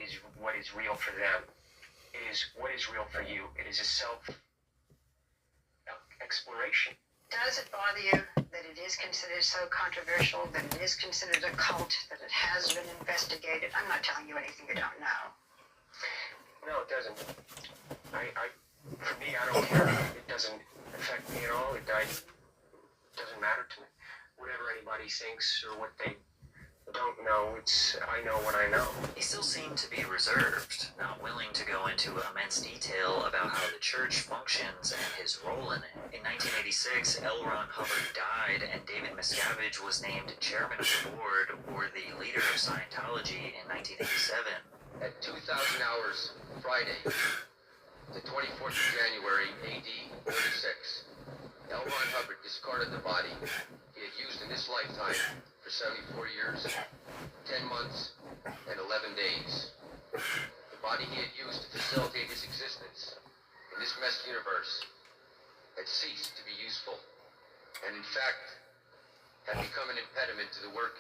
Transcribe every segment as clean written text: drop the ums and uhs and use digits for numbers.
is what is real for them. It is what is real for you. It is a self-exploration. Does it bother you that it is considered so controversial, that it is considered a cult, that it has been investigated? I'm not telling you anything you don't know. No, it doesn't. For me, I don't care. It doesn't affect me at all. It doesn't matter to me. Whatever anybody thinks or what they don't know, I know what I know. He still seemed to be reserved, not willing to go into immense detail about how the church functions and his role in it. In 1986, L. Ron Hubbard died, and David Miscavige was named chairman of the board, or the leader of Scientology, in 1987. At 2,000 hours Friday, the 24th of January, AD 46, L. Ron Hubbard discarded the body he had used in this lifetime for 74 years, 10 months, and 11 days. The body he had used to facilitate his existence in this messed universe had ceased to be useful, and in fact, had become an impediment to the work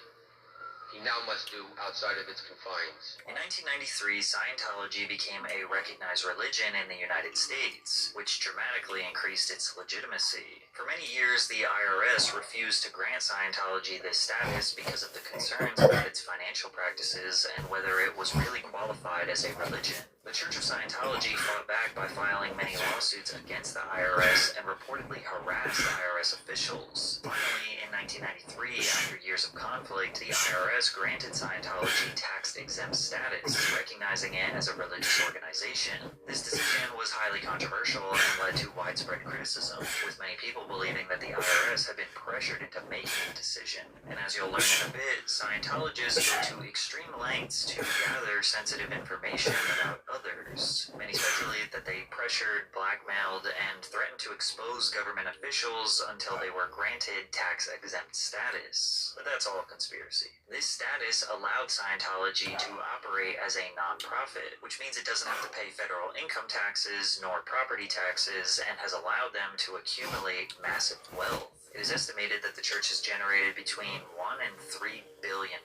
he now must do outside of its confines. In 1993, Scientology became a recognized religion in the United States, which dramatically increased its legitimacy. For many years, the IRS refused to grant Scientology this status because of the concerns about its financial practices and whether it was really qualified as a religion. The Church of Scientology fought back by filing many lawsuits against the IRS and reportedly harassed IRS officials. Finally, in 1993, after years of conflict, the IRS granted Scientology tax-exempt status, recognizing it as a religious organization. This decision was highly controversial and led to widespread criticism, with many people believing that the IRS had been pressured into making the decision. And as you'll learn in a bit, Scientologists go to extreme lengths to gather sensitive information about others. Many speculate that they pressured, blackmailed, and threatened to expose government officials until they were granted tax-exempt status. But that's all conspiracy. This status allowed Scientology to operate as a non-profit, which means it doesn't have to pay federal income taxes nor property taxes, and has allowed them to accumulate massive wealth. It is estimated that the church has generated between $1 and $3 billion.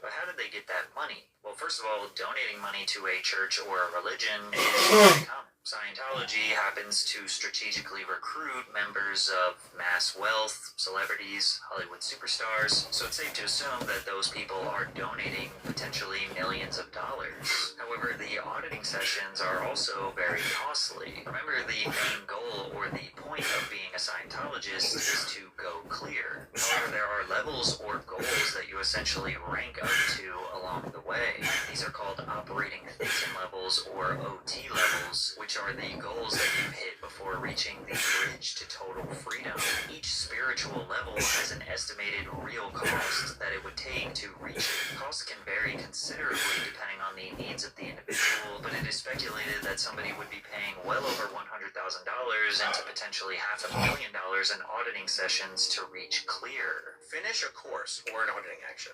But how did they get that money? Well, first of all, donating money to a church or a religion is very common. Scientology happens to strategically recruit members of mass wealth, celebrities, Hollywood superstars, so it's safe to assume that those people are donating potentially millions of dollars. However, the auditing sessions are also very costly. Remember, the main goal or the point of being a Scientologist is to go clear. However, there are levels or goals that you essentially rank up to along the way. These are called operating thinking levels or OT levels, which are the goals that you hit before reaching the bridge to total freedom. Each spiritual level has an estimated real cost that it would take to reach it. Costs can vary considerably depending on the needs of the individual, but it is speculated that somebody would be paying well over $100,000 into potentially $500,000 in auditing sessions to reach clear. Finish a course or an auditing action.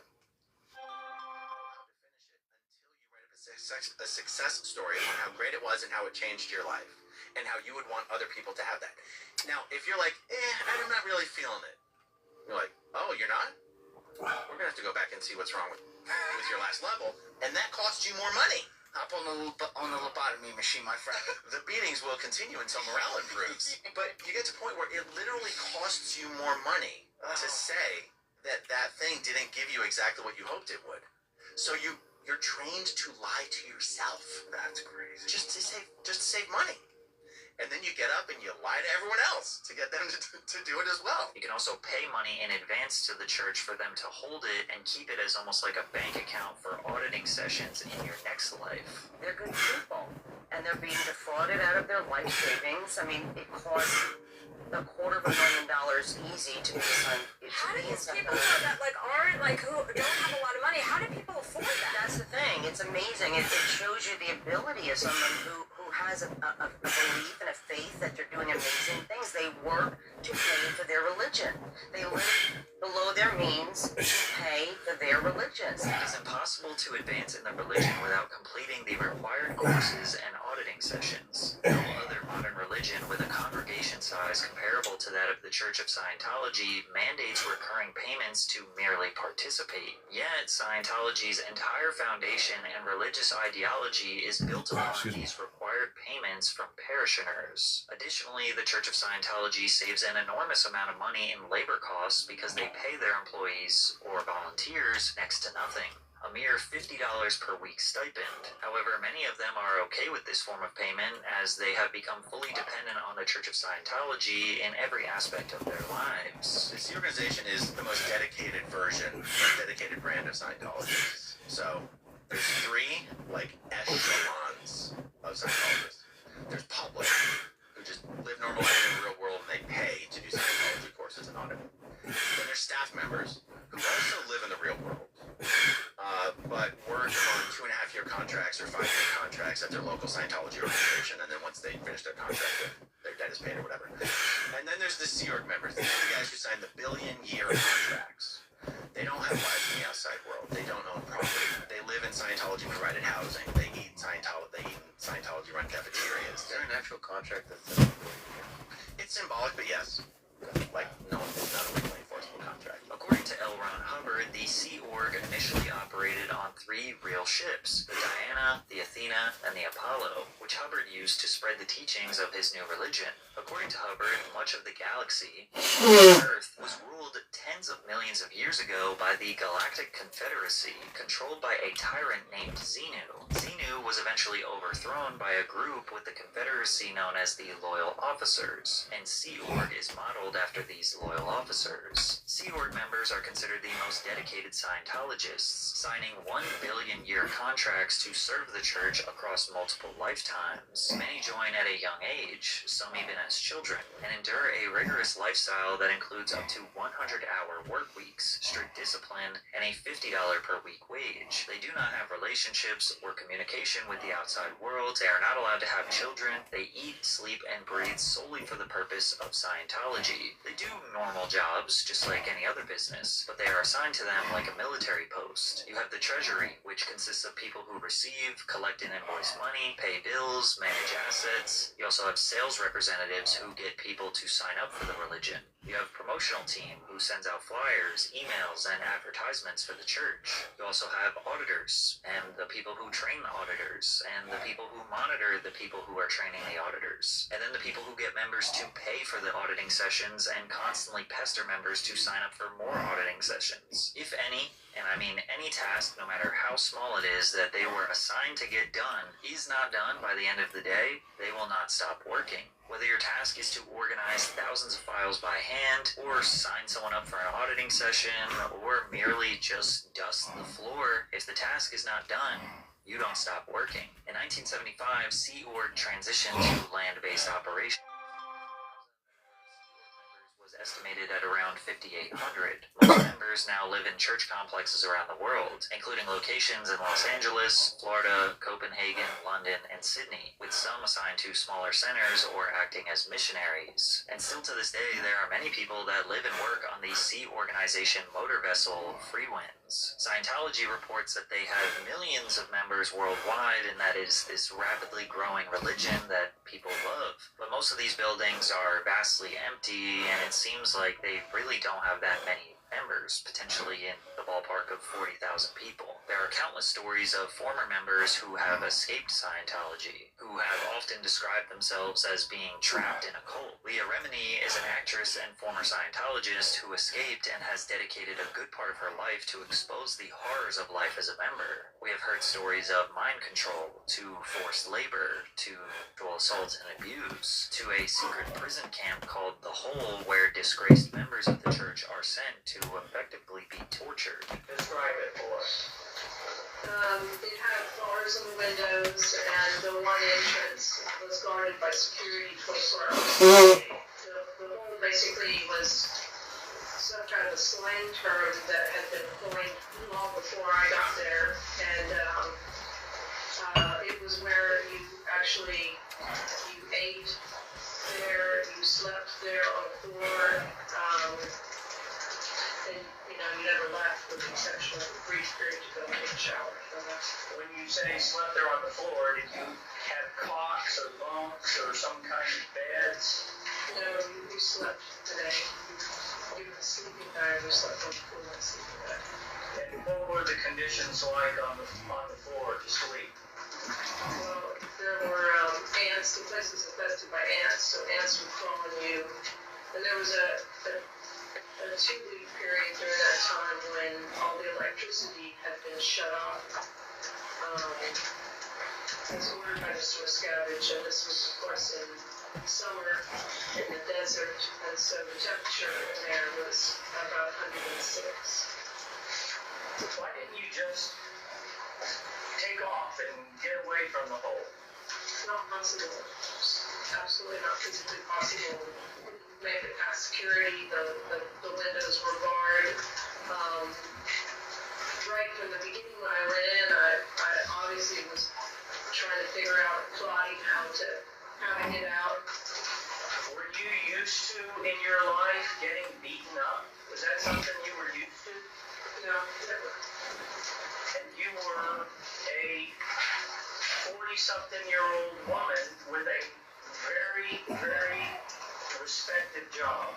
A success story on how great it was and how it changed your life and how you would want other people to have that. Now, if you're like, I'm not really feeling it. You're like, oh, you're not? We're going to have to go back and see what's wrong with your last level. And that costs you more money. Hop on the lobotomy machine, my friend. The beatings will continue until morale improves. But you get to a point where it literally costs you more money to say that that thing didn't give you exactly what you hoped it would. So you're trained to lie to yourself. That's crazy. Just to save money. And then you get up and you lie to everyone else to get them to do it as well. You can also pay money in advance to the church for them to hold it and keep it as almost like a bank account for auditing sessions in your next life. They're good people, and they're being defrauded out of their life savings. I mean, it costs $250,000 easy to be assigned. How do these people that who don't have a lot of money, how do people afford that? That's the thing. It's amazing. It shows you the ability of someone who has a belief and a faith that they're doing amazing things. They work to pay for their religion. They live below their means to pay for their religions. It is impossible to advance in the religion without completing the required courses and auditing sessions. No other modern religion with a congregation size comparable to that of the Church of Scientology mandates recurring payments to merely participate. Yet, Scientology's entire foundation and religious ideology is built upon these required payments from parishioners. Additionally, the Church of Scientology saves an enormous amount of money in labor costs because they pay their employees or volunteers next to nothing. A mere $50 per week stipend. However, many of them are okay with this form of payment as they have become fully dependent on the Church of Scientology in every aspect of their lives. This organization is the most dedicated version, most dedicated brand of Scientologists. So, there's three, like, echelons of Scientologists. There's public, who just live normal life in the real world and they pay to do Scientology courses and audit. Then there's staff members, who also live in the real world, but work on 2.5-year contracts or 5-year contracts at their local Scientology organization, and then once they finish their contract, their debt is paid or whatever. And then there's the Sea Org members. These are the guys who sign the billion-year contracts. They don't have lives in the outside world. They don't own property. They live in Scientology-provided housing. They eat in Scientology-run cafeterias. Is there an actual contract that says It's symbolic, but yes. Like, no, it's not a legally enforceable contract. According to L. Ron Hubbard, the Sea Org initially operated on 3 real ships, the Diana, the Athena, and the Apollo, which Hubbard used to spread the teachings of his new religion. According to Hubbard, much of the galaxy, Earth, was ruled tens of millions of years ago by the Galactic Confederacy, controlled by a tyrant named Xenu. Xenu was eventually overthrown by a group with the Confederacy known as the Loyal Officers, and Sea Org is modeled after these loyal officers. Sea Org members are considered the most dedicated Scientologists, signing 1 billion-year contracts to serve the church across multiple lifetimes. Many join at a young age, some even as children, and endure a rigorous lifestyle that includes up to 100-hour work weeks, strict discipline, and a $50 per week wage. They do not have relationships or communication with the outside world. They are not allowed to have children. They eat, sleep, and breathe solely for the purpose of Scientology. They do normal jobs, just like any other business, but they are assigned to them like a military post. You have the treasury, which consists of people who receive, collect and invoice money, pay bills, manage assets. You also have sales representatives who get people to sign up for the religion. You have promotional team who sends out flyers, emails, and advertisements for the church. You also have auditors, and the people who train the auditors, and the people who monitor the people who are training the auditors, and then the people who get members to pay for the auditing sessions and constantly pester members to sign up for more auditing sessions. If any, and I mean any task, no matter how small it is, that they were assigned to get done is not done by the end of the day, they will not stop working. Whether your task is to organize thousands of files by hand, or sign someone up for an auditing session, or merely just dust the floor, if the task is not done, you don't stop working. In 1975, Sea Org transitioned to land-based operations. Estimated at around 5,800. Most members now live in church complexes around the world, including locations in Los Angeles, Florida, Copenhagen, London, and Sydney, with some assigned to smaller centers or acting as missionaries. And still to this day, there are many people that live and work on the Sea Organization motor vessel Freewinds. Scientology reports that they have millions of members worldwide, and that is this rapidly growing religion that people love. But most of these buildings are vastly empty, and it seems like they really don't have that many members, potentially in the ballpark of 40,000 people. There are countless stories of former members who have escaped Scientology, who have often described themselves as being trapped in a cult. Leah Remini is an actress and former Scientologist who escaped and has dedicated a good part of her life to expose the horrors of life as a member. We have heard stories of mind control, to forced labor, to sexual assault and abuse, to a secret prison camp called The Hole, where disgraced members of the church are sent to effectively be tortured. Describe it for us. It had doors and windows, and the one entrance was guarded by security 24 hours a day. The hole basically was some kind of a slang term that had been coined long before I got there, and it was where you actually period to go take a shower. When you say slept there on the floor, did you have cots or bunks or some kind of beds? No, we slept today. We were sleeping bag, we slept on the floor and sleeping bag. And what were the conditions like on the floor to sleep? Well, there were ants. The place was infested by ants, so ants would crawl on you. And there was a 2-week period during that time when all the electricity had been shut off. And so we were kind of sort of scavenged, and this was, of course, in summer in the desert, and so the temperature in there was about 106. Why didn't you just take off and get away from the hole? Not possible. Absolutely not physically possible. Make it past security. The windows were barred. Right from the beginning when I went in, I obviously was trying to figure out, plotting how to get out. Were you used to, in your life, getting beaten up? Was that something you were used to? No, never. And you were a 40-something-year-old woman with a very, very respected job.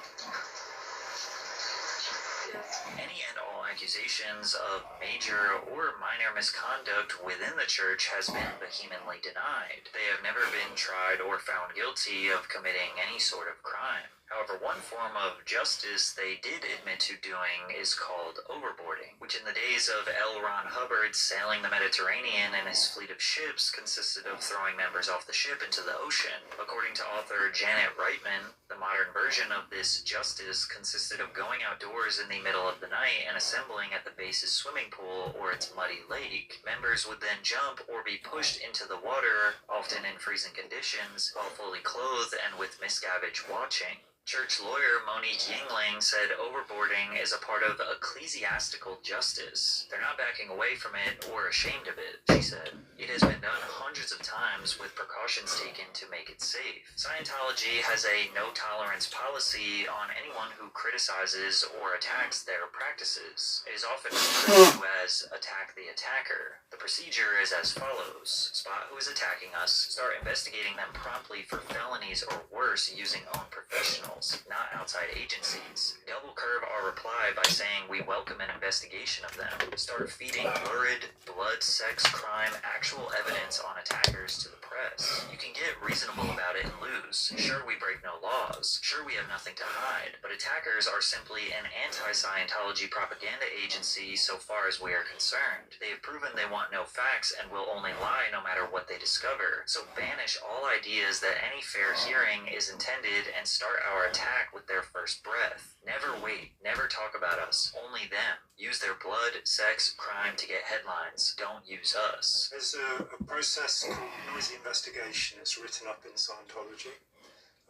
Any and all accusations of major or minor misconduct within the church has been vehemently denied. They have never been tried or found guilty of committing any sort of crime. However, one form of justice they did admit to doing is called overboarding, which in the days of L. Ron Hubbard sailing the Mediterranean in his fleet of ships consisted of throwing members off the ship into the ocean. According to author Janet Reitman, the modern version of this justice consisted of going outdoors in the middle of the night and assembling at the base's swimming pool or its muddy lake. Members would then jump or be pushed into the water, often in freezing conditions, while fully clothed and with Miscavige watching. Church lawyer Monique Yingling said overboarding is a part of ecclesiastical justice. They're not backing away from it or ashamed of it, she said. It has been done hundreds of times with precautions taken to make it safe. Scientology has a no-tolerance policy on anyone who criticizes or attacks their practices. It is often referred to as attack the attacker. The procedure is as follows. Spot who is attacking us, start investigating them promptly for felonies or worse using own professionals, not outside agencies. Double curve our reply by saying we welcome an investigation of them. Start feeding lurid, blood, sex, crime, actual evidence on attackers to the press. You can get reasonable about it and lose. Sure, we break no laws. Sure, we have nothing to hide. But attackers are simply an anti-Scientology propaganda agency so far as we are concerned. They have proven they want no facts and will only lie no matter what they discover. So banish all ideas that any fair hearing is intended and start our attack with their first breath. Never wait. Never talk about us. Only them. Use their blood, sex, crime to get headlines. Don't use us. There's a process called noisy investigation. It's written up in Scientology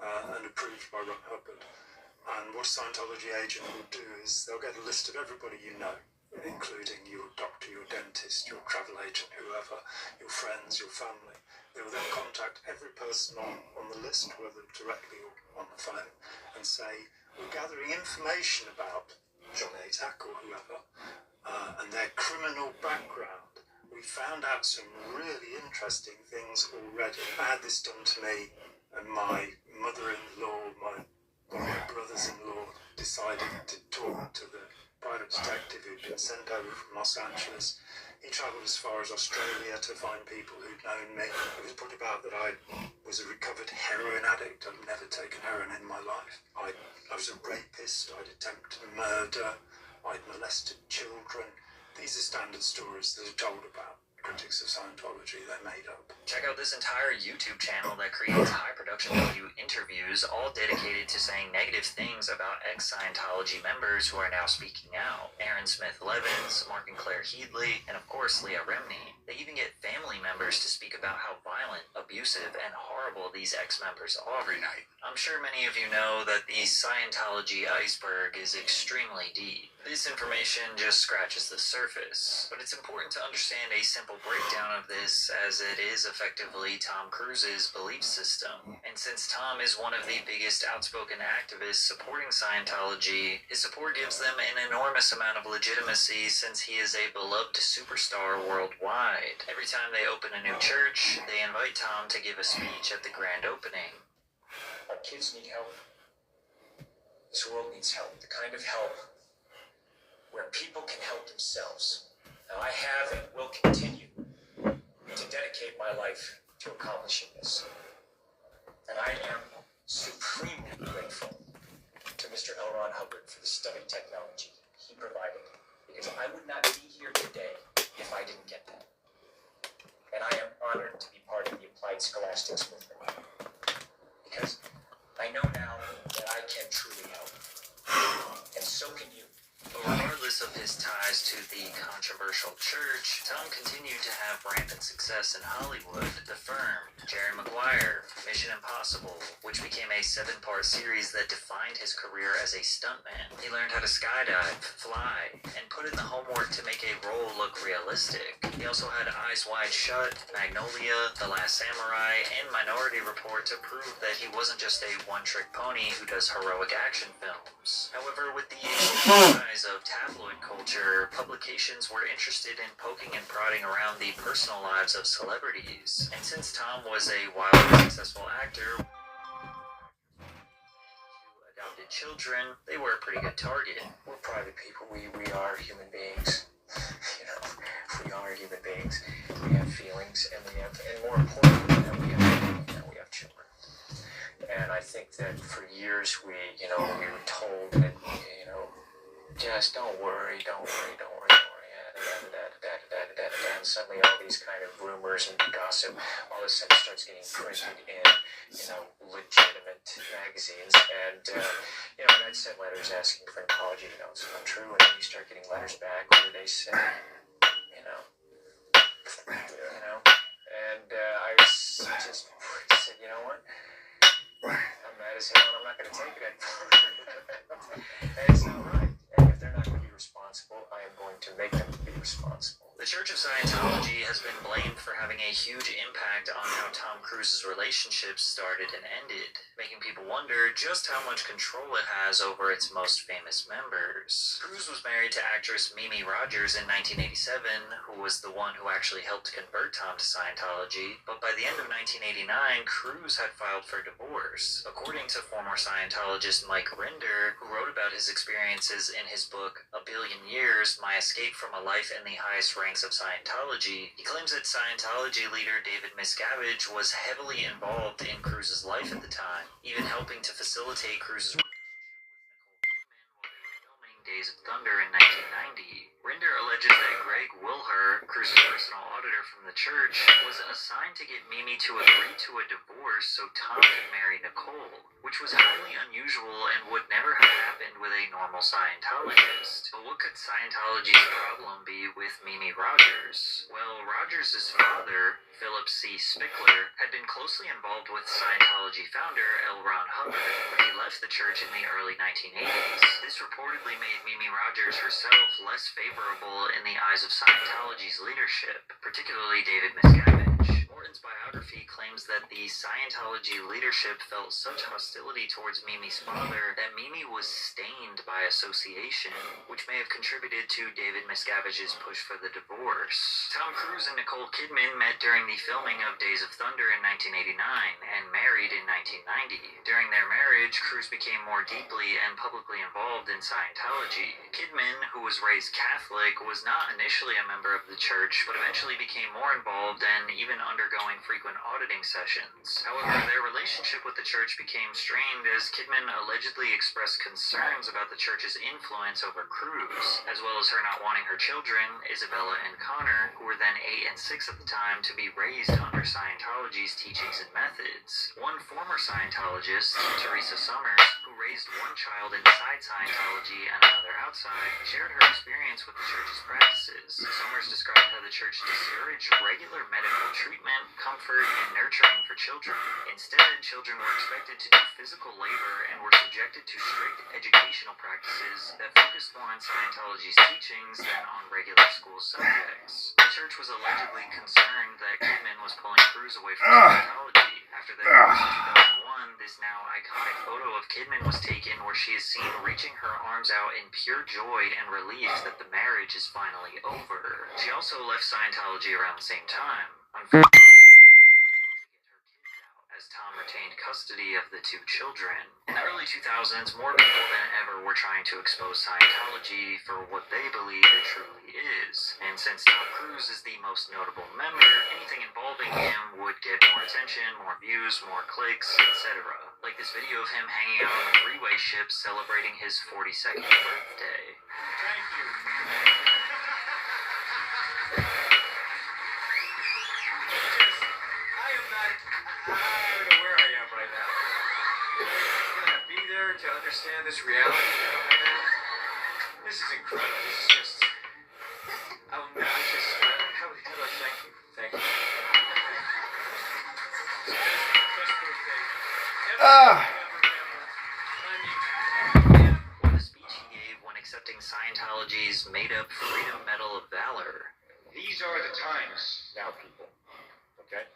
and approved by Ron Hubbard. And what a Scientology agent will do is they'll get a list of everybody you know, including your doctor, your dentist, your travel agent, whoever, your friends, your family. They will then contact every person on the list, whether directly or on the phone, and say, we're gathering information about John Atack or whoever, and their criminal background. We found out some really interesting things already. I had this done to me, and my mother-in-law, my brothers-in-law decided to talk to the private detective who'd been sent over from Los Angeles. He travelled as far as Australia to find people who'd known me. It was put about that I was a recovered heroin addict. I'd never taken heroin in my life. I was a rapist. I'd attempted murder. I'd molested children. These are standard stories that are told about critics of Scientology. They're made up. Check out this entire YouTube channel that creates high production value interviews, all dedicated to saying negative things about ex-Scientology members who are now speaking out. Aaron Smith Levins, Mark and Claire Headley, and of course Leah Remini. They even get family members to speak about how violent, abusive, and horrible these ex-members are. Every night. I'm sure many of you know that the Scientology iceberg is extremely deep. This information just scratches the surface, but it's important to understand a simple simple breakdown of this, as it is effectively Tom Cruise's belief system. And since Tom is one of the biggest outspoken activists supporting Scientology, his support gives them an enormous amount of legitimacy since he is a beloved superstar worldwide. Every time they open a new church, they invite Tom to give a speech at the grand opening. Our kids need help. This world needs help. The kind of help where people can help themselves. Now, I have and will continue to dedicate my life to accomplishing this. And I am supremely grateful to Mr. L. Ron Hubbard for the study technology he provided, because I would not be here today if I didn't get that. And I am honored to be part of the applied scholastics movement, because I know now that I can truly help, and so can you. But regardless of his ties to the controversial church, Tom continued to have rampant success in Hollywood. The Firm, Jerry Maguire, Mission Impossible, which became a 7-part series that defined his career as a stuntman. He learned how to skydive, fly, and put in the homework to make a role look realistic. He also had Eyes Wide Shut, Magnolia, The Last Samurai, and Minority Report to prove that he wasn't just a one-trick pony who does heroic action films. However, with the rise of tabloid culture, publications were interested in poking and prodding around the personal lives of celebrities. And since Tom was a wildly successful actor, adopted children, they were a pretty good target. We're private people. We are human beings. You know, we are human beings. We have feelings, and more importantly, than we have children. And I think that for years we were told that, just don't worry. And suddenly all these kind of rumors and gossip all of a sudden starts getting printed in, legitimate magazines. And, and I'd send letters asking for an apology, it's not true. And then you start getting letters back where they say, and I just said, you know what? I'm mad as hell and I'm not going to take it anymore. And it's not right. And if they're not going to be responsible, I am going to make them be responsible. The Church of Scientology has been blamed for having a huge impact on how Tom Cruise's relationships started and ended, making people wonder just how much control it has over its most famous members. Cruise was married to actress Mimi Rogers in 1987, who was the one who actually helped convert Tom to Scientology, but by the end of 1989, Cruise had filed for divorce. According to former Scientologist Mike Rinder, who wrote about his experiences in his book A Billion Years, My Escape from a Life in the Highest Ranks of Scientology, he claims that Scientology leader David Miscavige was heavily involved in Cruise's life at the time, even helping to facilitate Cruise's relationship with Nicole Kidman while they were filming Days of Thunder in 1990. Rinder alleges that Greg Wilher, Cruise's personal auditor from the church, was assigned to get Mimi to agree to a divorce so Tom could marry Nicole, which was highly unusual and would never have happened with a normal Scientologist. But what could Scientology's problem be with Mimi Rogers? Well, Rogers' father, Philip C. Spickler, had been closely involved with Scientology founder L. Ron Hubbard when he left the church in the early 1980s. This reportedly made Mimi Rogers herself less favorable in the eyes of Scientology's leadership, particularly David Miscavige. Morton's biography claims that the Scientology leadership felt such hostility towards Mimi's father that Mimi was stained by association, which may have contributed to David Miscavige's push for the divorce. Tom Cruise and Nicole Kidman met during the filming of Days of Thunder in 1989 and married in 1990. During their marriage, Cruise became more deeply and publicly involved in Scientology. Kidman, who was raised Catholic, was not initially a member of the church, but eventually became more involved and even undergoing frequent auditing sessions. However, their relationship with the church became strained as Kidman allegedly expressed concerns about the church's influence over Cruise, as well as her not wanting her children, Isabella and Connor, who were then 8 and 6 at the time, to be raised under Scientology's teachings and methods. One former Scientologist, Teresa Summers, who raised one child inside Scientology and another outside, shared her experience with the church's practices. Summers described how the church discouraged regular medical treatment, comfort, and nurturing for children. Instead, children were expected to do physical labor and were subjected to strict educational practices that focused more on Scientology's teachings than on regular school subjects. The research was allegedly concerned that Kidman was pulling Cruz away from Scientology. After the divorce in 2001, this now iconic photo of Kidman was taken where she is seen reaching her arms out in pure joy and relief that the marriage is finally over. She also left Scientology around the same time. Unfortunately, as Tom retained custody of the two children. In the early 2000s, more people than ever were trying to expose Scientology for what they believe it truly is. And since Tom Cruise is the most notable member, anything involving him would get more attention, more views, more clicks, etc. Like this video of him hanging out on a three-way ship celebrating his 42nd birthday. Thank you. I don't know where I am right now. I'm gonna be there to understand this reality. This is incredible. This is just. How do I thank you? Thank you. It's the best birthday ever. Or the speech he gave when accepting Scientology's made-up Freedom Medal of Valor. These are the times now, people. Okay?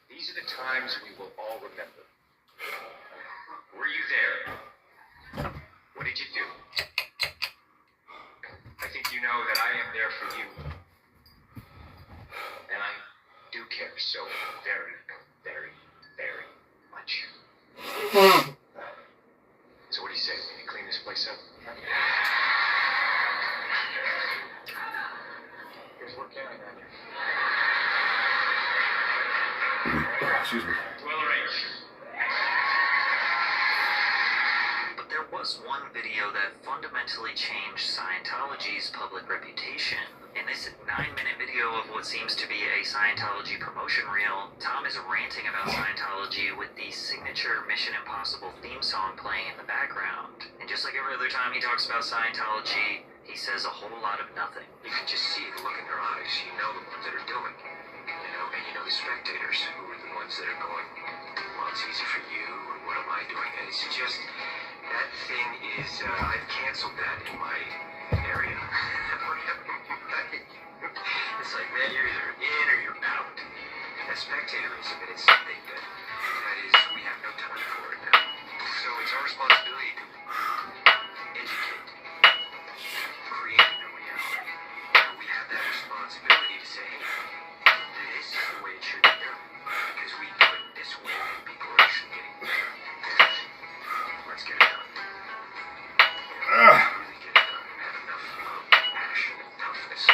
These are the times we will all remember. Were you there? What did you do? I think you know that I am there for you. And I do care so very, very, very much. So what do you say? Can you clean this place up? Here's what counting on you. Excuse me. Well arranged. But there was one video that fundamentally changed Scientology's public reputation. In this 9-minute video of what seems to be a Scientology promotion reel, Tom is ranting about Scientology with the signature Mission Impossible theme song playing in the background. And just like every other time he talks about Scientology, he says a whole lot of nothing. You can just see the look in their eyes. You know the ones that are doing it. You know, and you know the spectators who are the ones that are going, well, it's easy for you, or what am I doing? And it's just, that thing is, I've canceled that in my area. It's like, man, you're either in or you're out. That spectatorism, and it's something that is, we have no time for it now. So it's our responsibility to educate, create a new reality. We have that responsibility to say, hey, this is the way it should be done. Because we do it this way, and people are actually getting better. Let's get it done. Really get it done and have enough passion and toughness.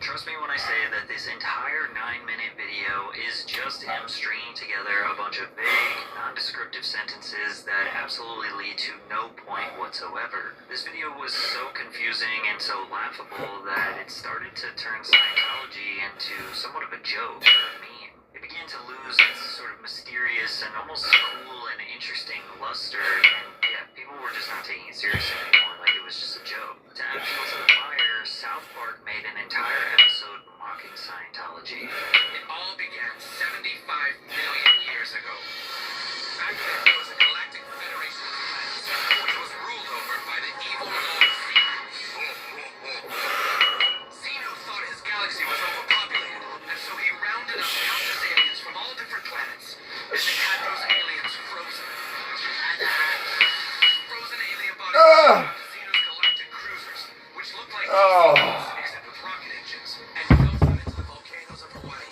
Trust me when I say that this entire 9-minute video is just him stringing together a bunch of vague, nondescriptive sentences that absolutely lead to no point whatsoever. This video was so confusing and so laughable that it started to turn Scientology into somewhat of a joke or a meme. It began to lose its sort of mysterious and almost cool and interesting luster, and yeah, people were just not taking it seriously anymore, like it was just a joke. To add fuel to the fire, South Park made an entire episode mocking Scientology. It all began 75 million years ago. Back then, there was a galactic federation of planets, which was ruled over by the evil Lord Xenu. Xenu thought his galaxy was overpopulated, and so he rounded up countless aliens from all different planets, and they had those aliens frozen. Frozen alien bodies Xenu's galactic cruisers, which looked like except with rocket engines, and built them into the volcanoes of Hawaii.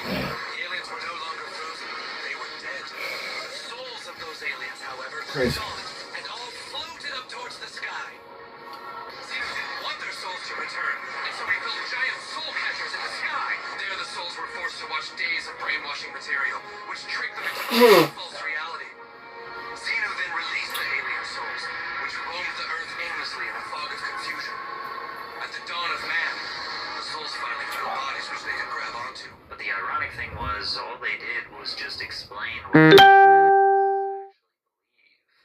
The aliens were no longer frozen, they were dead. The souls of those aliens, however, were solid, and all floated up towards the sky. Xenu didn't want their souls to return, and so he built giant soul catchers in the sky. There the souls were forced to watch days of brainwashing material, which tricked them into false reality. Xenu then released the alien souls, which roamed the earth aimlessly in a fog of confusion. At the dawn of man, the souls finally found bodies which they could grab onto. But the ironic thing was, all they did was just explain what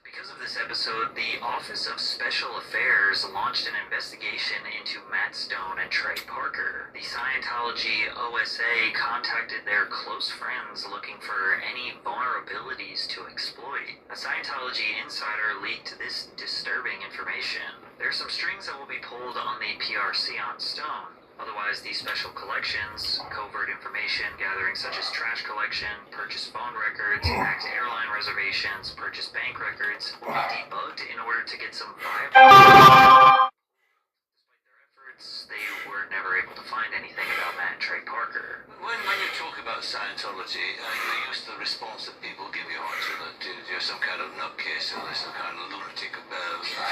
because of this episode, the Office of Special Affairs launched an investigation into Matt Stone and Trey Parker. The Scientology OSA contacted their close friends looking for any vulnerabilities to exploit. A Scientology insider leaked this disturbing information. There are some strings that will be pulled on the PRC on Stone. Otherwise, these special collections, covert information gathering such as trash collection, purchase phone records, hacked airline reservations, purchase bank records, will be debugged in order to get some viable. Despite their efforts, they were never able to find anything about Matt and Trey Parker. When you talk about Scientology, you're used to the response that people give you, aren't you? That you're some kind of nutcase or some kind of lunatic,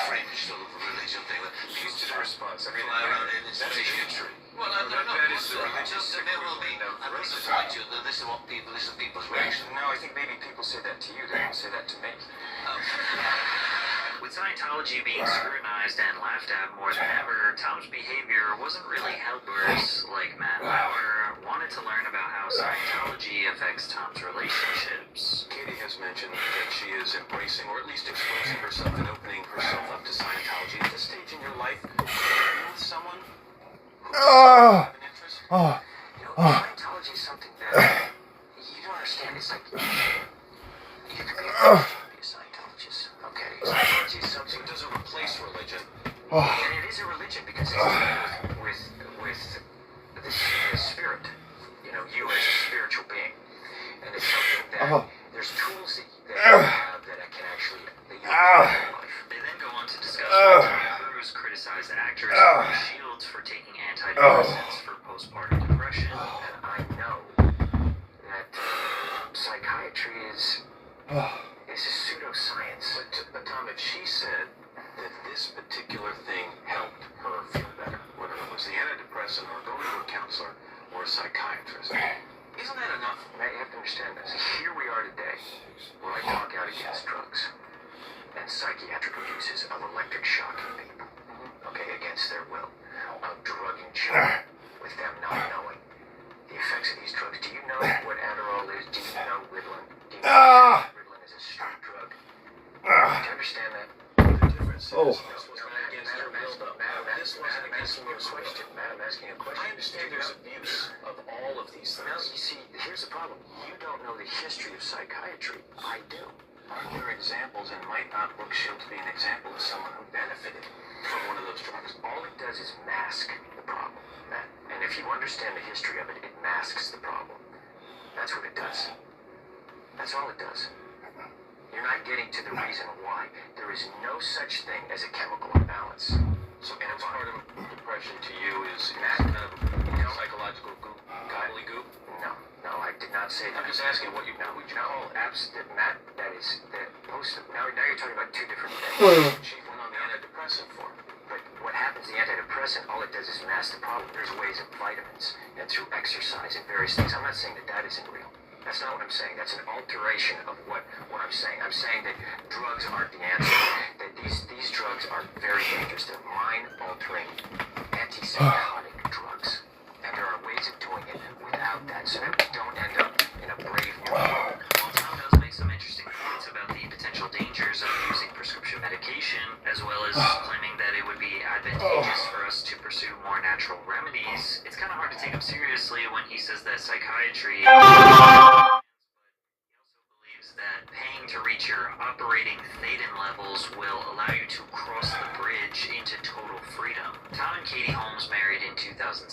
fringe sort of religion thing. Used to the response. I mean, Fly around in that's a history. Well, that is the religious there will be. I don't find you that this is people's reaction. No, I think maybe people say that to you. They don't say that to me. With Scientology being scrutinized and laughed at more than ever, Tom's behavior wasn't really helpers like Matt Lauer wanted to learn about how Scientology affects Tom's relationships. Katie has mentioned that she is embracing, or at least exposing herself and opening herself up to Scientology. At this stage in your life, are you with someone who has an interest? Scientology is something that you don't understand. It's like you could be a Scientologist. Okay, Scientology is something that doesn't replace religion. And it is a religion because it's with the spirit. You know, you as a spiritual being, and it's something that there's tools that you have that can actually that you have in your life. They then go on to discuss why Tom Cruise criticized actress Brooke Shields for taking antidepressants for postpartum depression. And I know that psychiatry is a pseudoscience. But Tom, if she said that this particular thing helped her feel better, whether it was the antidepressant or going to a counselor or a psychiatrist, isn't that enough? Now you have to understand this. Here we are today, where I talk out against drugs and psychiatric abuses of electric shocking people, okay, against their will, of drugging children with them not knowing the effects of these drugs. Do you know what Adderall is? Do you know Ritalin? Do you know Ritalin is a street drug? Do you understand that? The difference is, This wasn't asking you a question. I'm asking you a question. I understand there's abuse of all of these No, things. you see, here's the problem. You don't know the history of psychiatry. I do. Are there examples, and might not Brooke Shields be an example of someone who benefited from one of those drugs? All it does is mask the problem, Matt. And if you understand the history of it, it masks the problem. That's what it does. That's all it does. You're not getting to the reason why. There is no such thing as a chemical imbalance. So postpartum depression to you is Matt, kind of a psychological goop, gobbledygook? No, I did not say that. I'm just asking what would you call it? Matt, that is the post. Now you're talking about two different things. She went on the antidepressant for it. But what happens, the antidepressant, all it does is mask the problem. There's ways of vitamins and through exercise and various things. I'm not saying that isn't real. That's not what I'm saying. That's an alteration of what I'm saying. I'm saying that drugs aren't the answer. That these drugs are very dangerous. They're mind-altering, antipsychotic drugs. And there are ways of doing it without that, so that we don't end up in a brave new world. While Tom does make some interesting points about the potential dangers of using prescription medication, as well as claiming that it would be advantageous for us to pursue more natural remedies, it's kind of hard to take him seriously when he says that psychiatry that paying to reach your operating thetan levels will allow you to cross the bridge into total freedom. Tom and Katie Holmes married in 2006,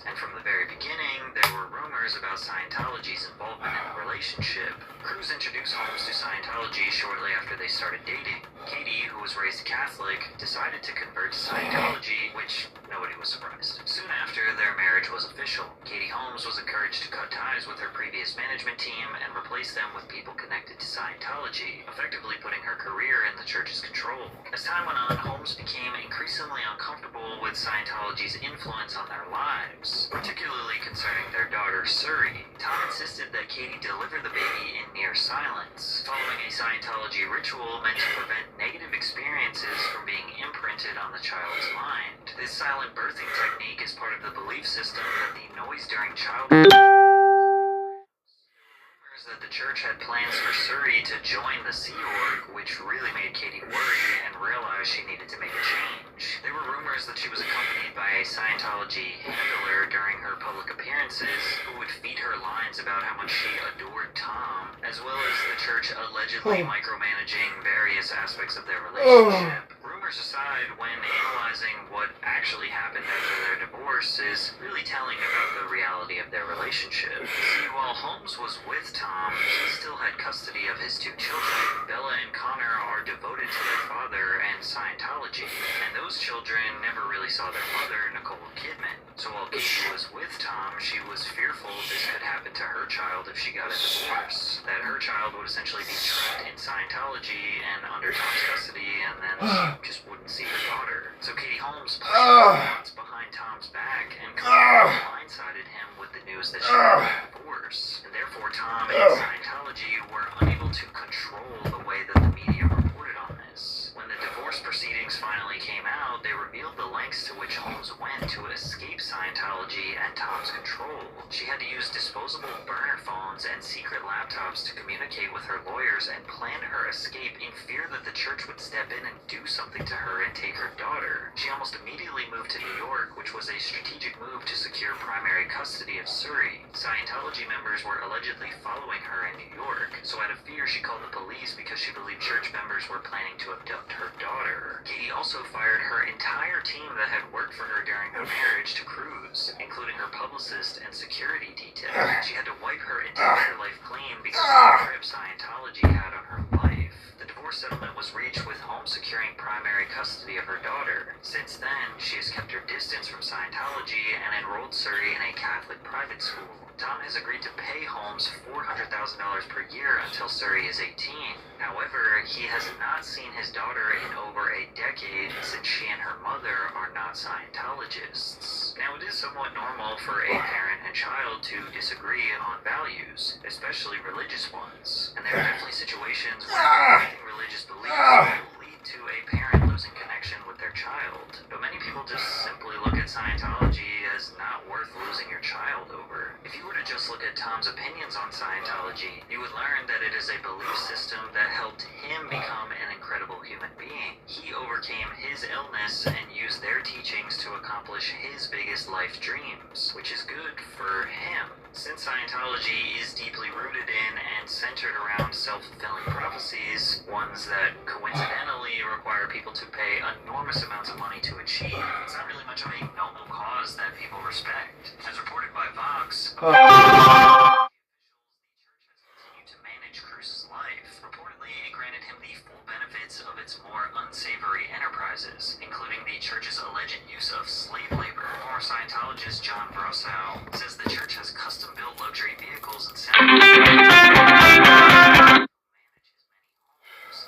and from the very beginning, there were rumors about Scientology's involvement in the relationship. Cruise introduced Holmes to Scientology shortly after they started dating. Katie, who was raised Catholic, decided to convert to Scientology, which nobody was surprised. Soon after, their marriage was official. Katie Holmes was encouraged to cut ties with her previous management team and replace them with people connected to Scientology, effectively putting her career in the church's control. As time went on, Holmes became increasingly uncomfortable with Scientology's influence on their lives, particularly concerning their daughter, Suri. Tom insisted that Katie deliver the baby in near silence. Following a Scientology ritual meant to prevent negative experiences from being imprinted on the child's mind. This silent birthing technique is part of the belief system that the noise during childbirth that the church had plans for Suri to join the Sea Org, which really really made Katie worry and realize she needed to make a change. There were rumors that she was accompanied by a Scientology handler during her public appearances who would feed her lines about how much she adored Tom, as well as the church allegedly micromanaging various aspects of their relationship. Rumors aside, when analyzing what actually happened after their divorce is really telling about the reality of their relationship. See, while Holmes was with Tom, he still had custody of his 2 children. Bella and Connor are devoted to their father and Scientology, and those children never really saw their mother, Nicole Kidman. So while Katie was with Tom, she was fearful this could happen to her child if she got a divorce. That her child would essentially be trapped in Scientology and under Tom's custody, and then she just wouldn't see her daughter. So Katie Holmes played behind Tom's back and blindsided him with the news that she got a divorce. And therefore Tom and Scientology were unable to control the way that the media reported on this. When the divorce proceedings finally came out, they revealed the lengths to which Holmes went to escape Scientology and Tom's control. She had to use disposable burner phones and secret laptops to communicate with her lawyers and plan her escape in fear that the church would step in and do something to her and take her daughter. She almost immediately moved to New York, which was a strategic move to secure primary custody of Surrey. Scientology members were allegedly following her in New York, so out of fear she called the police because she believed church members were planning to abduct her daughter. Katie also fired her entire team that had worked for her during her marriage to Cruz, including her publicist and security detail. She had to wipe her entire life clean because of the grip Scientology had on her life. The divorce settlement was reached with Holmes securing primary custody of her daughter. Since then, she has kept her distance from Scientology and enrolled Surrey in a Catholic private school. Tom has agreed to pay Holmes $400,000 per year until Surrey is 18. However, he has not seen his daughter in over a decade since she and her mother are not Scientologists. Now, it is somewhat normal for a parent and child to disagree on values, especially religious ones. And there are definitely situations where conflicting religious beliefs will lead to a parent losing connection with their child. But many people just simply look at Scientology as not worth losing your child over. If you were to just look at Tom's opinions on Scientology, you would learn that it is a belief system that helped him become an incredible human being. He overcame his illness and used their teachings to accomplish his biggest life dreams, which is good for him. Since Scientology is deeply rooted in and centered around self-fulfilling prophecies, ones that coincidentally require people to pay enormous amounts of money to achieve, it's not really much of a noble cause that people respect. As reported by Vox, the church has continued to manage Cruz's life. Reportedly, it granted him the full benefits of its more unsavory enterprises, including the church's alleged use of slave labor. Former Scientologist John Brossow says the church has custom-built luxury vehicles and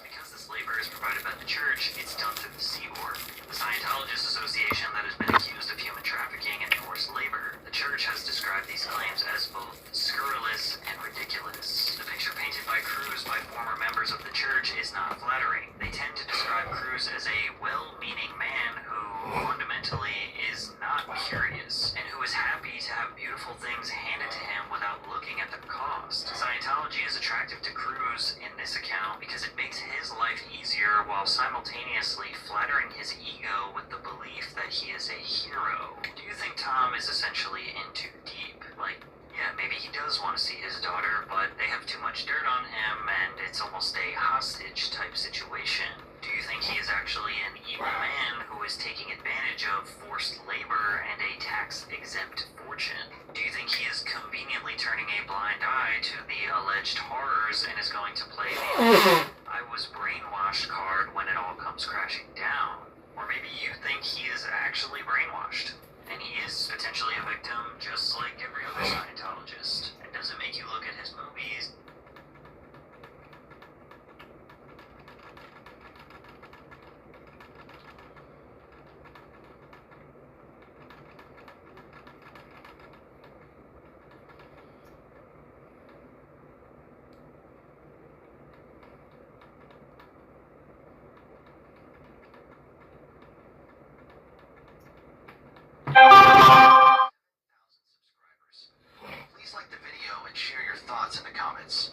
because this labor is provided by the church, it's done through the Sea Org, the Scientologist association that has been accused of human trafficking and forced labor. The church has described these claims as both scurrilous and ridiculous. The picture painted by Cruz by former members of the church is not flattering. They tend to describe Cruz as a well-meaning man who fundamentally is not curious and who is happy to have beautiful things handed to him without looking at the cost. Scientology is attractive to Cruz in this account because it makes his life easier while simultaneously flattering his ego with the belief that he is a hero. Do you think Tom is essentially in too deep? Like, yeah, maybe he does want to see his daughter, but they have too much dirt on him and it's almost a hostage type situation. Do you think he is actually an evil man who is taking advantage of forced labor and a tax-exempt fortune? Do you think he is conveniently turning a blind eye to the alleged horrors and is going to play the I was brainwashed card when it all comes crashing down? Or maybe you think he is actually brainwashed, and he is potentially a victim just like every other Scientologist. And does it make you look at his movies? Please like the video and share your thoughts in the comments.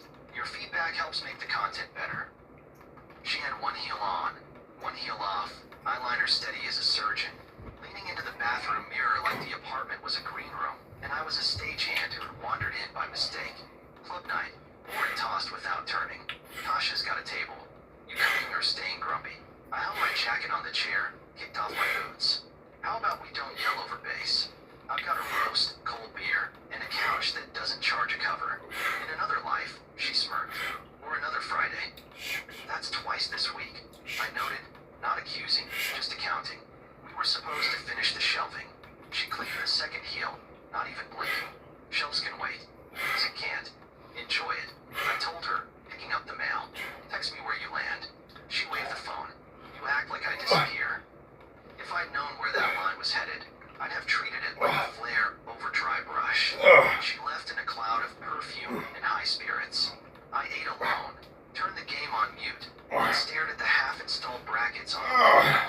She had one heel on, one heel off, eyeliner steady as a surgeon, leaning into the bathroom mirror like the apartment was a green room, and I was a stagehand who had wandered in by mistake. Club night, board tossed without turning. Tasha's got a table. You coming or staying grumpy? I held my jacket on the chair, kicked off my boots. How about we don't yell over bass? I've got a roast, cold beer, and a couch that doesn't charge a cover. In another life, she smirked. Or another Friday. That's twice this week. I noted, not accusing, just accounting. We were supposed to finish the shelving. She clicked the second heel, not even blinking. Shelves can wait. Music can't. Enjoy it. I told her, picking up the mail. Text me where you land. She waved the phone. You act like I disappear. If I'd known where that line was headed, I'd have treated it like a Flair over-dry brush. She left in a cloud of perfume and high spirits. I ate alone, turned the game on mute, and stared at the half-installed brackets on the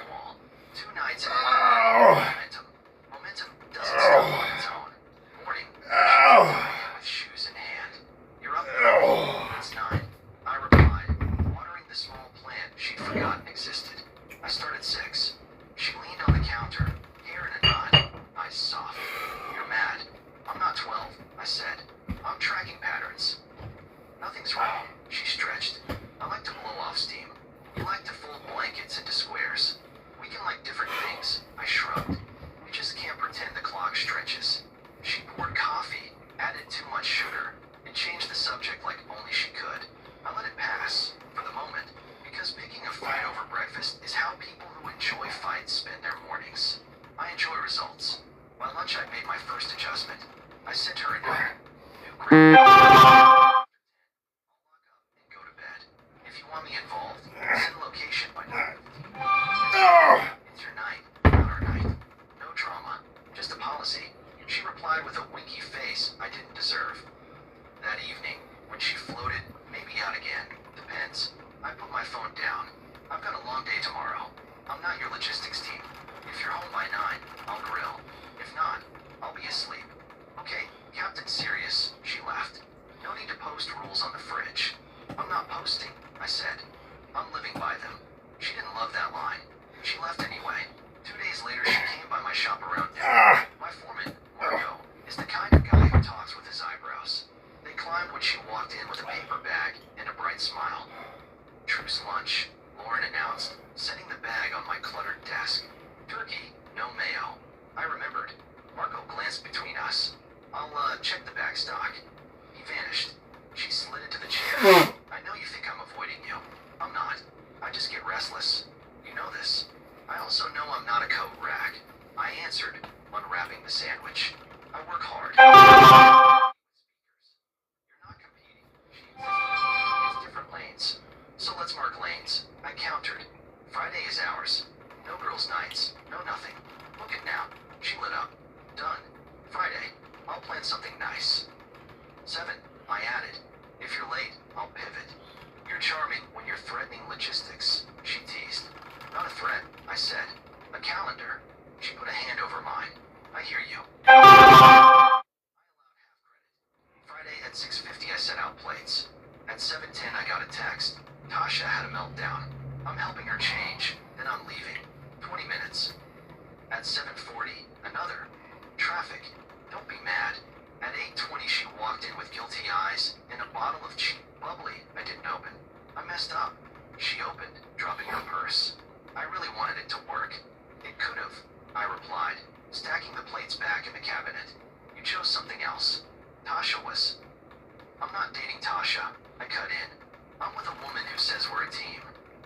wall. 2 nights and 1 night. Momentum. Momentum doesn't stop on its own. Morning. With shoes in hand. You're up. It's 9. I replied, watering the small plant she'd forgotten existed. I started 6. She leaned on the counter, hair in a knot, eyes soft. You're mad. I'm not 12, I said. I'm tracking patterns. Nothing's wrong, she stretched. I like to blow off steam. You like to fold blankets into squares. We can like different things, I shrugged. We just can't pretend the clock stretches. She poured coffee, added too much sugar, and changed the subject like only she could. I let it pass, for the moment, because picking a fight over breakfast is how people who enjoy fights spend their mornings. I enjoy results. By lunch I made my first adjustment. I sent her a note. New grade. Go to bed. If you want me involved, send location by 9:15. It's your night, not our night. No drama, just a policy. She replied with a winky face I didn't deserve. That evening, when she floated, maybe out again, depends, I put my phone down. I've got a long day tomorrow. I'm not your logistics team. If you're home by 9, I'll grill. If not, I'll be asleep. Okay, Captain Serious, she laughed. No need to post rules on the fridge. I'm not posting, I said. I'm living by them. She didn't love that line. She left anyway. 2 days later, she came by my shop around noon. My foreman, Marco, is the kind of guy who talks with his eyebrows. They climbed when she walked in with a paper bag and a bright smile. Truce lunch, Lauren announced, setting the bag on my cluttered desk. Turkey, no mayo. I remembered. Marco glanced between us. I'll check the bag stock. He vanished. She slid into the chair. I know you think I'm avoiding you. I'm not. I just get restless. You know this. I also know I'm not a coat rack. I answered, unwrapping the sandwich. I work hard. You're not competing, she insisted. It's different lanes. So let's mark lanes. I countered. Friday is ours. No girls' nights. No nothing. Look it now. She lit up. Done. Friday. I'll plan something nice. 7. I added. If you're late, I'll pivot. You're charming when you're threatening logistics, she teased. Not a threat, I said. A calendar. She put a hand over mine. I hear you. I allowed half credit. Friday at 6:50 I set out plates. At 7:10 I got a text. Tasha had a meltdown. I'm helping her change, then I'm leaving. 20 minutes. At 7:40, another. Traffic. Don't be mad. At 8:20 she walked in with guilty eyes and a bottle of cheap bubbly I didn't open. I messed up. She opened, dropping her purse. I really wanted it to work. It could've, I replied, stacking the plates back in the cabinet. You chose something else. Tasha was... I'm not dating Tasha. I cut in. I'm with a woman who says we're a team.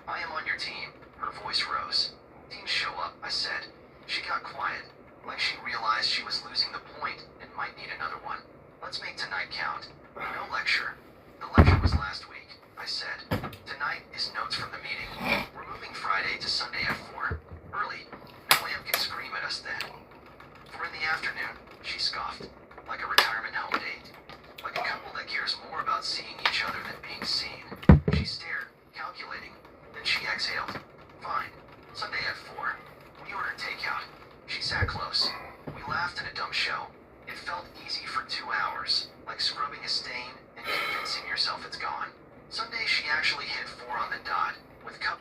I am on your team. Her voice rose. Teams show up, I said. She got quiet, like she realized she was losing the point and might need another one. Let's make tonight count. No lecture. The lecture was last week, I said. Tonight is notes from the meeting. We're moving Friday to Sunday at 4. Early. No lamb can scream at us then. 4 in the afternoon, she scoffed. Like a retirement home date. Like a couple that cares more about seeing each other than being seen. She stared, calculating. Then she exhaled. Fine. Sunday at 4. We ordered takeout. She sat close. We laughed at a dumb show. It felt easy for 2 hours, like scrubbing a stain and convincing yourself it's gone. Sunday she actually hit 4 on the dot, with cup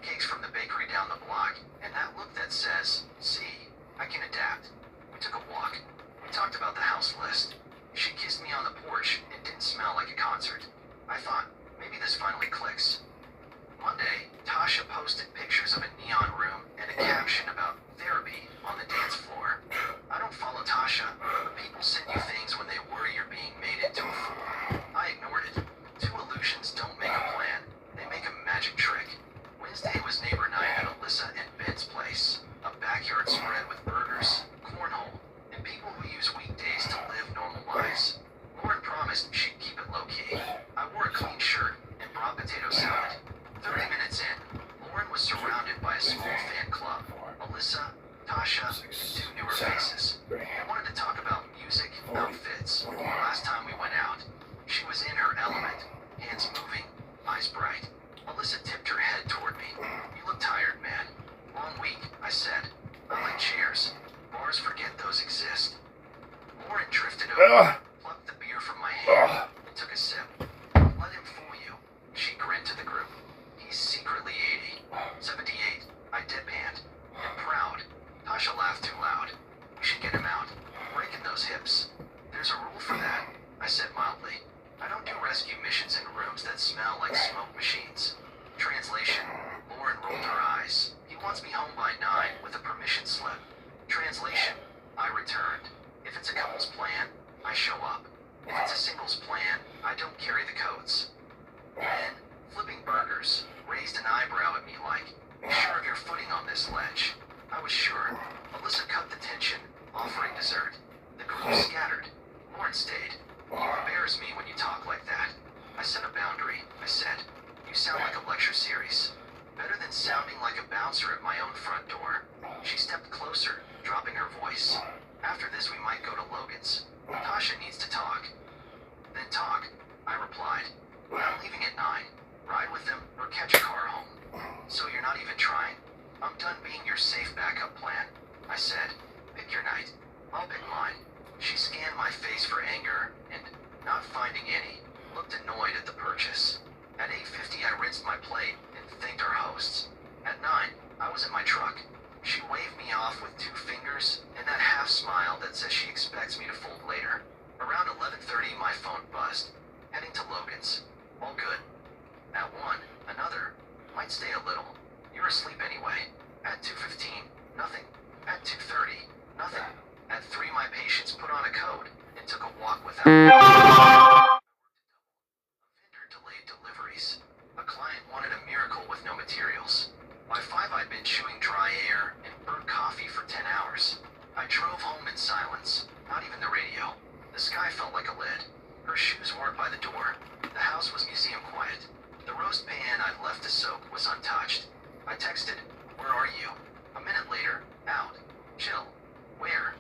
surrounded by a small fan club. Alyssa, Tasha, and 2 newer faces. We wanted to talk about music, outfits. Last time we went out, she was in her element, hands moving, eyes bright. Alyssa tipped her head toward me. You look tired, man. Long week, I said. I like chairs. Bars forget those exist. Lauren drifted over, plucked the beer from my hand, and took a sip. Let him fool you. She grinned to the group. He's secretly 80. 78. I deadpanned. And proud. Tasha laughed too loud. We should get him out. Breaking those hips. There's a rule for that, I said mildly. I don't do rescue missions in rooms that smell like smoke machines. Translation. Lauren rolled her eyes. He wants me home by 9 with a permission slip. Translation. I returned. If it's a couple's plan, I show up. If it's a single's plan, I don't carry the codes. Then, flipping burgers, raised an eyebrow at me like, "You sure of your footing on this ledge?" I was sure. Alyssa cut the tension, offering dessert. The group scattered. Lauren stayed. You embarrass me when you talk like that. I set a boundary. I said, "You sound like a lecture series. Better than sounding like a bouncer at my own front door." She stepped closer, dropping her voice. "After this, we might go to Logan's. Tasha needs to talk." "Then talk," I replied. "I'm leaving at 9. Ride with them or catch a car home." "So you're not even trying?" "I'm done being your safe backup plan," I said. "Pick your night. I'll pick mine." She scanned my face for anger and, not finding any, looked annoyed at the purchase. At 8:50, I rinsed my plate and thanked our hosts. At 9, I was in my truck. She waved me off with 2 fingers and that half smile that says she expects me to fold later. Around 11:30, my phone buzzed. Heading to Logan's. All good. At 1, another. Might stay a little. You're asleep anyway. At 2:15, nothing. At 2:30, nothing. At 3, my patients put on a code and took a walk without. A vendor delayed deliveries. A client wanted a miracle with no materials. By 5, I'd been chewing dry air and burnt coffee for 10 hours. I drove home in silence, not even the radio. The sky felt like a lid. Her shoes weren't by the door. The house was museum quiet. The roast pan I'd left to soak was untouched. I texted, "Where are you?" A minute later, "Out. Chill." "Where?"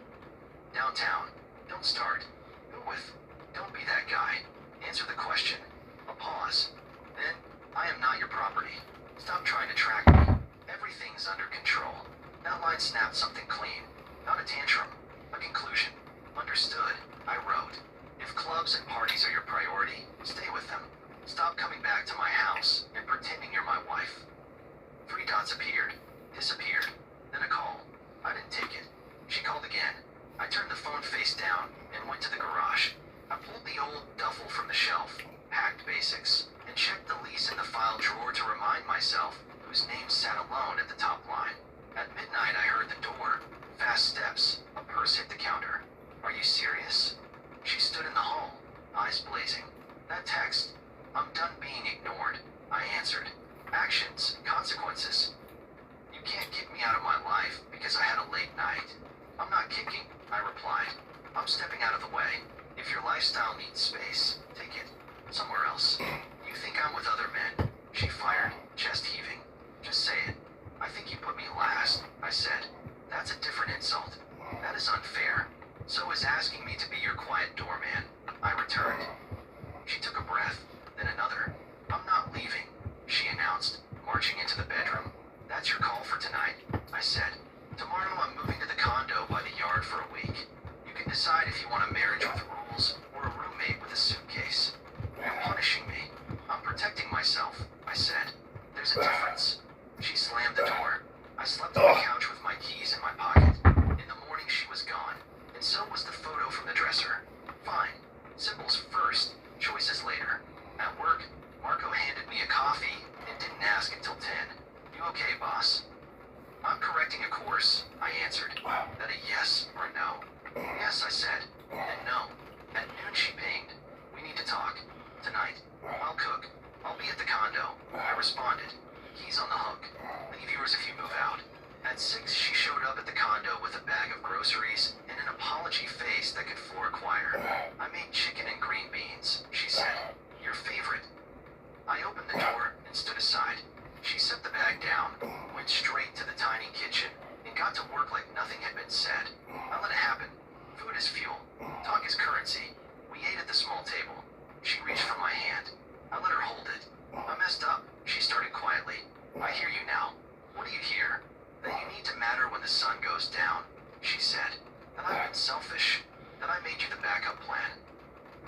"Downtown." "Don't start." "Who with?" "Don't be that guy. Answer the question." A pause. Then, "I am not your property. Stop trying to track me. Everything's under control." That line snapped something clean. Not a tantrum. A conclusion. Understood, I wrote. If clubs and parties are your priority, stay with them. Stop coming back to my house and pretending you're my wife. 3 dots appeared, disappeared, then a call. I didn't take it. She called again. I turned the phone face down and went to the garage. I pulled the old duffel from the shelf, packed basics, and checked the lease in the file drawer to remind myself whose name sat alone at the top line. At midnight, I heard the door. Fast steps. A purse hit the counter. "Are you serious?" She stood in the hall, eyes blazing. "That text. I'm done being ignored," I answered. "Actions, consequences. You can't kick me out of my life because I had a late night." "I'm not kicking," I replied. "I'm stepping out of the way. If your lifestyle needs space, take it. Somewhere else. You think I'm with other men?" She fired, chest heaving. "Just say it." "I think you put me last," I said. "That's a different insult. That is unfair. So is asking me to be your quiet doorman," I returned. She took a breath, then another. "I'm not leaving," she announced, marching into the bedroom. "That's your call for tonight," I said. "Tomorrow I'm moving to the condo by the yard for a week. You can decide if you want a marriage with rules or a roommate with a suitcase." "You're punishing me." "I'm protecting myself," I said. "There's a difference." She slammed the door. I slept on the couch with my keys in my pocket. In the morning she was gone, and so was the photo from the dresser. Fine. Symbols first, choices later. At work, Marco handed me a coffee and didn't ask until 10. "You okay, boss?" "I'm correcting a course," I answered. "That a yes or a no?" "Yes," I said. "And no." At noon she pinged. "We need to talk. Tonight. I'll cook. I'll be at the condo," I responded. "Keys on the hook. Leave yours if you move out." At 6 she showed up at the condo with a bag of groceries and an apology face that could floor a choir. "I made chicken and green beans," she said. "Your favorite." I opened the door and stood aside. She set the bag down, went went straight to the tiny kitchen and got to work like nothing had been said. I let it happen. Food is fuel. Talk is currency. We ate at the small table. She reached for my hand. I let her hold it. I messed up, she started quietly. I hear you now. What do you hear? That you need to matter when the sun goes down, she said. That I've been selfish. That I made you the backup plan.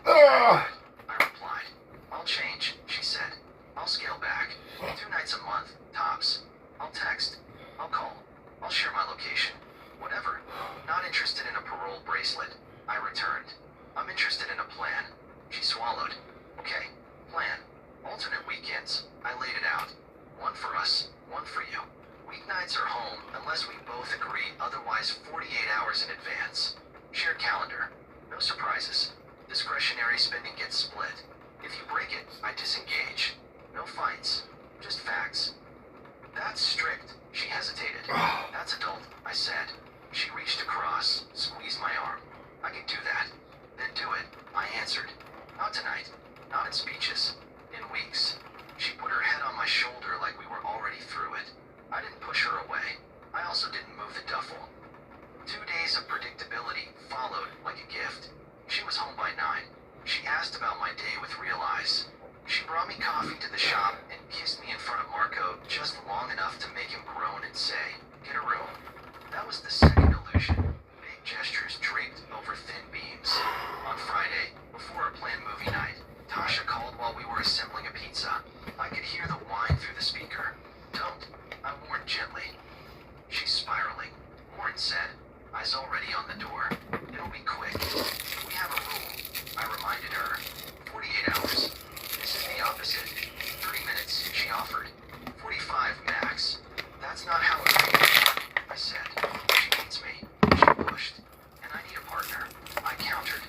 I replied. I'll change, she said. I'll scale back. 2 nights a month, tops. I'll text. I'll call. I'll share my location. Whatever. Not interested in a parole bracelet. I returned. I'm interested in a plan. She swallowed. Okay. Plan. Alternate weekends. I laid it out. One for us, one for you. Weeknights are home unless we both agree, otherwise 48 hours in advance. Shared calendar. No surprises. Discretionary spending gets split. If you break it, I disengage. No fights. Just facts. That's strict. She hesitated. That's adult, I said. She reached across, squeezed my arm. I can do that. Then do it, I answered. Not tonight. Not in speeches. In weeks. She put her head on my shoulder like we were already through it. I didn't push her away. I also didn't move the duffel. 2 days of predictability followed like a gift. She was home by 9. She asked about my day with Real Eyes. She brought me coffee to the shop and kissed me in front of Marco just long enough to make him groan and say, "Get a room." That was the second illusion. Big gestures draped over thin beams. On Friday, before our planned movie night, Tasha called while we were assembling a pizza. I could hear the whine through the speaker. "Don't," I warned gently. "She's spiraling," Warren said. Eyes already on the door. "It'll be quick. We have a rule," I reminded her. 48 hours. This is the opposite. 30 minutes, she offered. 45 max. That's not how it works, I said. She needs me. She pushed. And I need a partner. I countered.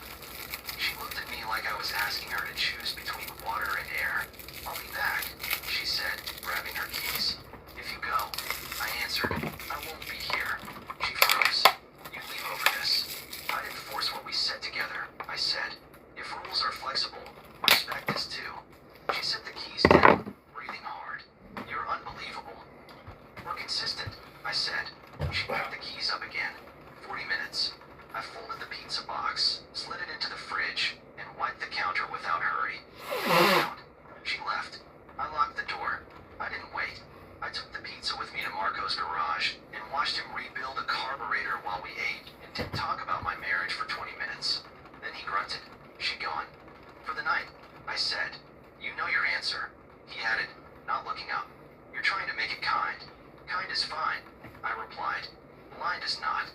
She looked at me like I was asking her to choose between water and air. "I'll be back," she said, grabbing her keys. "If you go," I answered, "I won't be here." She froze. "You leave over this." I didn't force what we said together, I said. "If rules are flexible, respect this too." She set the keys down, breathing hard. "You're unbelievable." "We're consistent," I said. She picked the keys up again. 40 minutes. I folded the pizza box, slid it into the fridge, and wiped the counter without hurry. She left. I locked the door. I didn't wait. I took the pizza with me to Marco's garage and watched him rebuild a carburetor while we ate and didn't talk about my marriage for 20 minutes. Then he grunted. "She gone." "For the night," I said. "You know your answer." He added, not looking up. "You're trying to make it kind." "Kind is fine," I replied. "Blind is not."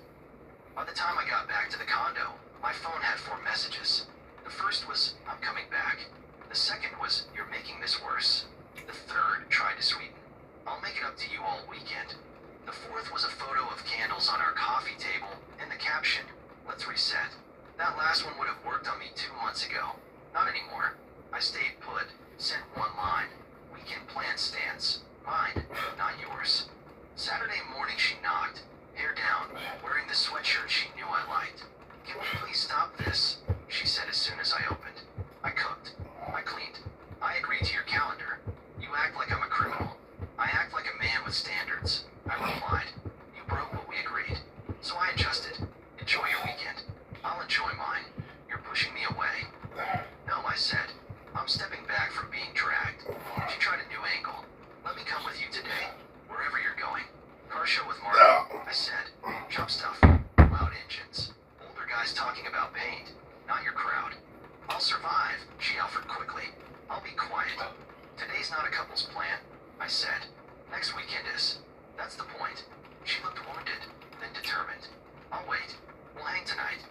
By the time I got back to the condo, my phone had 4 messages. The first was, "I'm coming back." The second was, "You're making this worse." The third tried to sweeten, "I'll make it up to you all weekend." The fourth was a photo of candles on our coffee table and the caption, "Let's reset." That last one would have worked on me 2 months ago. Not anymore. I stayed put, sent one line. "Weekend plan stands. Mine, not yours." Saturday morning she knocked, hair down, wearing the sweatshirt she knew I liked. "Can we please stop this?" she said as soon as I opened. I cooked. I cleaned. I agreed to your calendar. "You act like I'm a criminal." "I act like a man with standards," I replied. "You broke what we agreed." So I adjusted. "Enjoy your weekend." "I'll enjoy mine. You're pushing me away." "No," I said. "I'm stepping back from being dragged." She tried a new angle. "Let me come with you today, wherever you're going." "Car show with Marco," I said. "Chop stuff. Loud engines. Older guys talking about paint. Not your crowd." "I'll survive," she offered quickly. "I'll be quiet. Today's not a couple's plan," I said. "Next weekend is. That's the point." She looked wounded, then determined. "I'll wait. We'll hang tonight."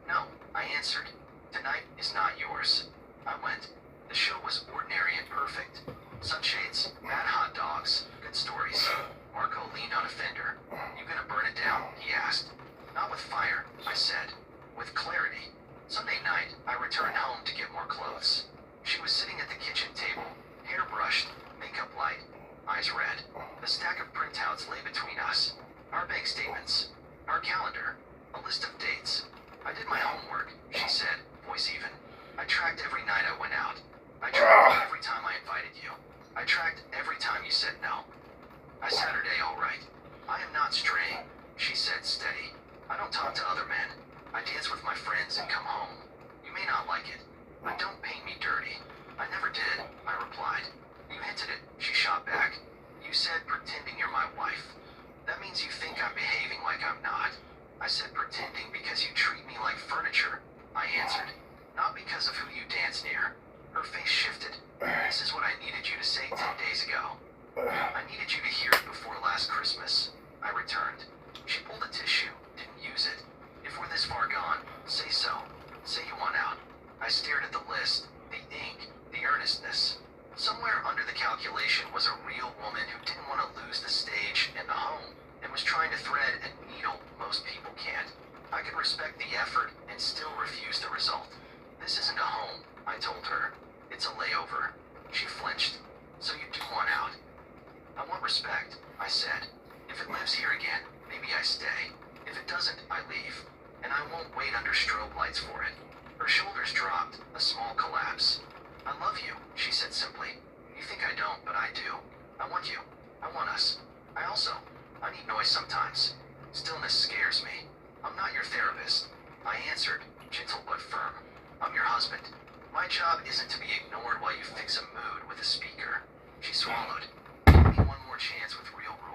"No," I answered. "Tonight is not yours." I went. The show was ordinary and perfect. Sunshades, bad hot dogs, good stories. Marco leaned on a fender. "You gonna burn it down?" he asked. "Not with fire," I said. "With clarity." Sunday night, I returned home to get more clothes. She was sitting at the kitchen table, hair brushed, makeup light, eyes red. A stack of printouts lay between us. Our bank statements, our calendar, a list of dates. "I did my homework," she said, voice even. "I tracked every night I went out. I tracked every time I invited you. I tracked every time you said no." I Saturday, all right. I am not straying, she said, steady. I don't talk to other men. I dance with my friends and come home. You may not like it, but don't paint me dirty. I never did, I replied. You hinted it, she shot back. You said pretending you're my wife. That means you think I'm behaving like I'm not. I said pretending because you treat me like furniture, I answered. Not because of who you dance near. Her face shifted. This is what I needed you to say 10 days ago. I needed you to hear it before last Christmas. I returned. She pulled a tissue, didn't use it. If we're this far gone, say so. Say you want out. I stared at the list, the ink, the earnestness. Somewhere under the calculation was a real woman who didn't want to lose the stage and the home, and was trying to thread a needle most people can't. I could respect the effort and still refuse the result. This isn't a home, I told her. It's a layover. She flinched. So you do want out? I want respect, I said. If it lives here again, maybe I stay. If it doesn't, I leave. And I won't wait under strobe lights for it. Her shoulders dropped, a small collapse. I love you, she said simply. You think I don't, but I do. I want you. I want us. I need noise sometimes. Stillness scares me. I'm not your therapist. I answered, gentle but firm. I'm your husband. My job isn't to be ignored while you fix a mood with a speaker. She swallowed. Give me one more chance with real rules.